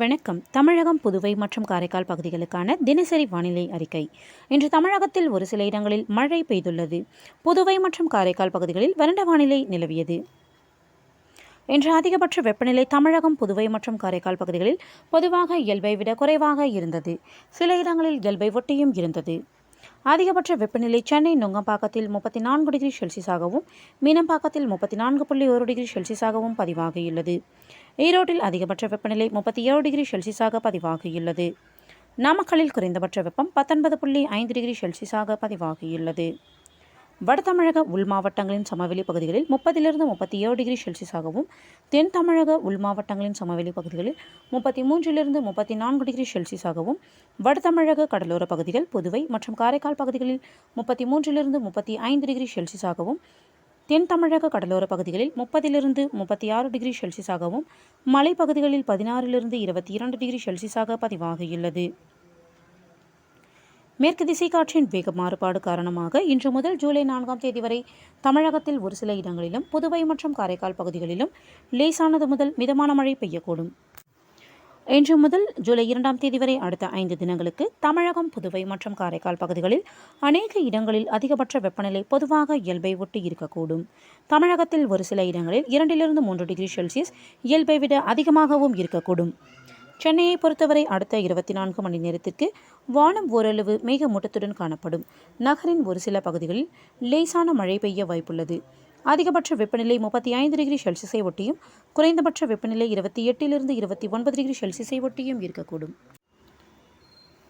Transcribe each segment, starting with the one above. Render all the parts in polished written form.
வணக்கம். தமிழகம், புதுவை மற்றும் காரைக்கால் பகுதிகளுக்கான தினசரி வானிலை அறிக்கை. இன்று தமிழகத்தில் ஒரு சில இடங்களில் மழை பெய்துள்ளது. புதுவை மற்றும் காரைக்கால் பகுதிகளில் வறண்ட வானிலை நிலவியது. இன்று அதிகபட்ச வெப்பநிலை தமிழகம், புதுவை மற்றும் காரைக்கால் பகுதிகளில் பொதுவாக இயல்பை விட குறைவாக இருந்தது. சில இடங்களில் இயல்பை ஒட்டியும் இருந்தது. அதிகபட்ச வெப்பநிலை சென்னை நுங்கம்பாக்கத்தில் 34 டிகிரி செல்சியஸாகவும், மீனம்பாக்கத்தில் 34.1 டிகிரி செல்சியஸாகவும் பதிவாகியுள்ளது. ஈரோட்டில் அதிகபட்ச வெப்பநிலை 37 டிகிரி செல்சியஸாக பதிவாகியுள்ளது. நாமக்கல்லில் குறைந்தபட்ச வெப்பம் 19.5 டிகிரி செல்சியஸாக பதிவாகியுள்ளது. வட தமிழக உள் மாவட்டங்களின் சமவெளி பகுதிகளில் 30 37 டிகிரி செல்சியஸாகவும், தென் தமிழக உள் மாவட்டங்களின் சமவெளி பகுதிகளில் 33 34 டிகிரி செல்சியஸாகவும், வட தமிழக கடலோர பகுதிகள், புதுவை மற்றும் காரைக்கால் பகுதிகளில் 33 35 டிகிரி செல்சியஸாகவும், தென் தமிழக கடலோர பகுதிகளில் 30 36 டிகிரி செல்சியஸாகவும், மலைப்பகுதிகளில் 16 22 டிகிரி செல்சியஸாக பதிவாகியுள்ளது. மேற்கு திசை காற்றின் வேக மாறுபாடு காரணமாக இன்று முதல் ஜூலை 4ஆம் தேதி வரை தமிழகத்தில் ஒரு சில இடங்களிலும், புதுவை மற்றும் காரைக்கால் பகுதிகளிலும் லேசானது முதல் மிதமான மழை பெய்யக்கூடும். இன்று முதல் ஜூலை 2ஆம் தேதி வரை அடுத்த 5 தினங்களுக்கு தமிழகம், புதுவை மற்றும் காரைக்கால் பகுதிகளில் அநேக இடங்களில் அதிகபட்ச வெப்பநிலை பொதுவாக இயல்பை ஒட்டி இருக்கக்கூடும். தமிழகத்தில் ஒரு சில இடங்களில் 2 3 டிகிரி செல்சியஸ் இயல்பை விட அதிகமாகவும் இருக்கக்கூடும். சென்னையை பொறுத்தவரை அடுத்த 24 மணி நேரத்திற்கு வானம் ஓரளவு மேகமூட்டத்துடன் காணப்படும். நகரின் ஒரு சில பகுதிகளில் லேசான மழை பெய்ய வாய்ப்புள்ளது. அதிகபட்ச வெப்பநிலை 35 டிகிரி செல்சியஸை ஒட்டியும், குறைந்தபட்ச வெப்பநிலை 28 29 டிகிரி செல்சியஸை ஒட்டியும் இருக்கக்கூடும்.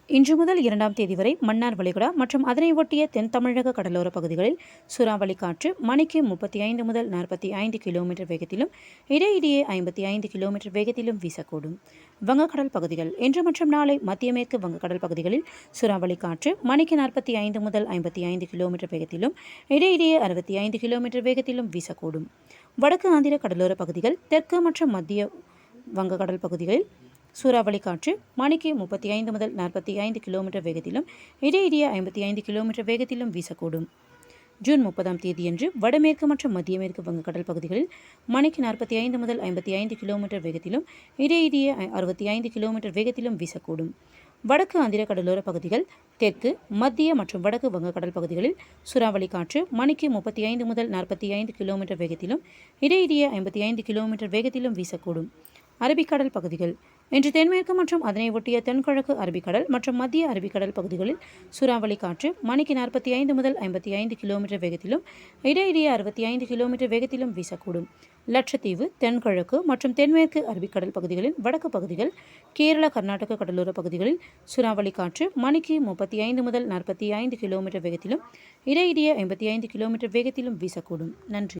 இன்று முதல் 2ஆம் தேதி வரை மன்னார் வளைகுடா மற்றும் அதனை ஒட்டிய தென் தமிழக கடலோர பகுதிகளில் சூறாவளி காற்று மணிக்கு 35 முதல் 45 கிலோமீட்டர் வேகத்திலும், இடையிடையே 55 கிலோமீட்டர் வேகத்திலும் வீசக்கூடும். வங்கக்கடல் பகுதிகள் இன்று மற்றும் நாளை மத்திய மேற்கு வங்கக்கடல் பகுதிகளில் சூறாவளி காற்று மணிக்கு 45 முதல் 55 கிலோமீட்டர் வேகத்திலும், இடையிடையே 65 கிலோமீட்டர் வேகத்திலும் வீசக்கூடும். வடக்கு ஆந்திர கடலோர பகுதிகள், தெற்கு மற்றும் மத்திய வங்கக்கடல் பகுதிகளில் சூறாவளி காற்று மணிக்கு 35 முதல் 45 கிலோமீட்டர் வேகத்திலும், இடையிடையே 55 கிலோமீட்டர் வேகத்திலும் வீசக்கூடும். ஜூன் 30ஆம் தேதியன்று வடமேற்கு மற்றும் மத்திய மேற்கு வங்கக்கடல் பகுதிகளில் மணிக்கு 45 முதல் 55 கிலோமீட்டர் வேகத்திலும், இடையிடையே 65 கிலோமீட்டர் வேகத்திலும் வீசக்கூடும். வடக்கு ஆந்திர கடலோர பகுதிகள், தெற்கு, மத்திய மற்றும் வடக்கு வங்கக்கடல் பகுதிகளில் சூறாவளி காற்று மணிக்கு 35 முதல் 45 கிலோமீட்டர் வேகத்திலும், இடையிடையே 55 கிலோமீட்டர் வேகத்திலும் வீசக்கூடும். அரபிக்கடல் பகுதிகள் இன்று தென்மேற்கு மற்றும் அதனை ஒட்டிய தென்கிழக்கு அரபிக்கடல் மற்றும் மத்திய அரபிக்கடல் பகுதிகளில் சூறாவளி காற்று மணிக்கு 45 முதல் 55 கிலோமீட்டர் வேகத்திலும், இடையிடையே 65 கிலோமீட்டர் வேகத்திலும் வீசக்கூடும். லட்சத்தீவு, தென்கிழக்கு மற்றும் தென்மேற்கு அரபிக்கடல் பகுதிகளின் வடக்கு பகுதிகள், கேரள, கர்நாடக கடலோர பகுதிகளில் சூறாவளி காற்று மணிக்கு 35 முதல் 45 கிலோமீட்டர் வேகத்திலும், இடையிடையே 55 கிலோமீட்டர் வேகத்திலும் வீசக்கூடும். நன்றி.